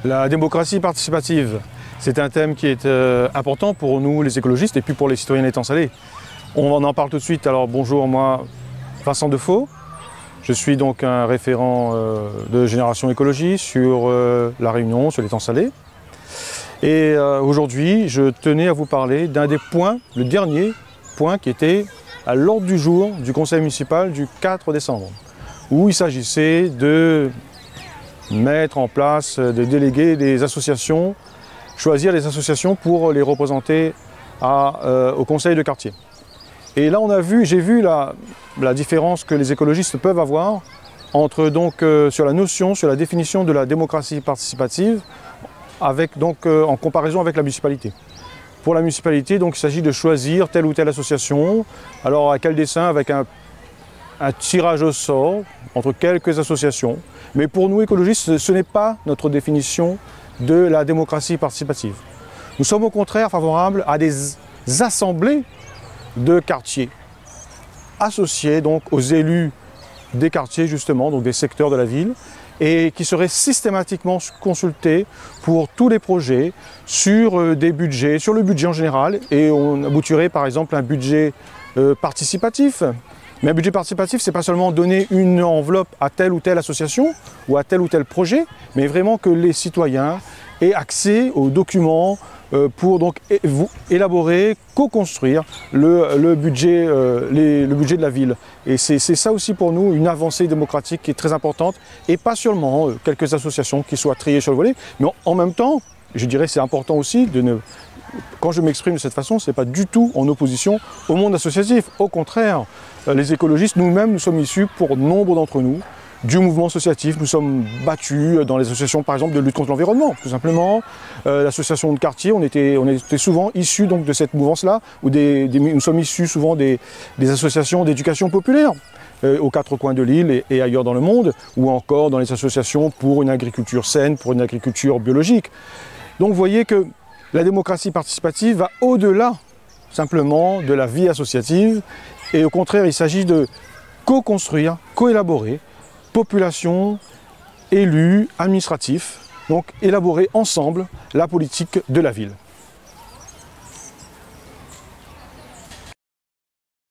La démocratie participative, c'est un thème qui est important pour nous les écologistes et puis pour les citoyens d'Étang-Salé. On en parle tout de suite. Alors bonjour, moi Vincent Defoe, je suis donc un référent de Génération Écologie sur La Réunion, sur l'Étang-Salé. Et aujourd'hui, je tenais à vous parler d'un des points, le dernier point qui était à l'ordre du jour du conseil municipal du 4 décembre, où il s'agissait de mettre en place, de déléguer des associations, choisir des associations pour les représenter au conseil de quartier. Et là, j'ai vu la différence que les écologistes peuvent avoir entre donc sur la notion, sur la définition de la démocratie participative, en comparaison avec la municipalité. Pour la municipalité, donc, il s'agit de choisir telle ou telle association. Alors, à quel dessein? Avec un tirage au sort entre quelques associations. Mais pour nous, écologistes, ce n'est pas notre définition de la démocratie participative. Nous sommes au contraire favorables à des assemblées de quartiers, associées donc aux élus des quartiers, justement, donc des secteurs de la ville, et qui seraient systématiquement consultés pour tous les projets sur des budgets, sur le budget en général, et on aboutirait par exemple à un budget participatif. Mais un budget participatif, ce n'est pas seulement donner une enveloppe à telle ou telle association ou à tel ou tel projet, mais vraiment que les citoyens aient accès aux documents pour donc élaborer, co-construire le budget de la ville. Et c'est ça aussi pour nous une avancée démocratique qui est très importante, et pas seulement quelques associations qui soient triées sur le volet, mais en même temps, je dirais c'est important aussi quand je m'exprime de cette façon, ce n'est pas du tout en opposition au monde associatif. Au contraire, les écologistes, nous-mêmes, nous sommes issus, pour nombre d'entre nous, du mouvement associatif. Nous sommes battus dans les associations, par exemple, de lutte contre l'environnement, tout simplement. L'association de quartier, on était souvent issus donc, de cette mouvance-là, nous sommes issus souvent des associations d'éducation populaire, aux quatre coins de l'île et ailleurs dans le monde, ou encore dans les associations pour une agriculture saine, pour une agriculture biologique. Donc vous voyez que la démocratie participative va au-delà simplement de la vie associative, et au contraire, il s'agit de co-construire, co-élaborer, population, élus, administratifs, donc élaborer ensemble la politique de la ville.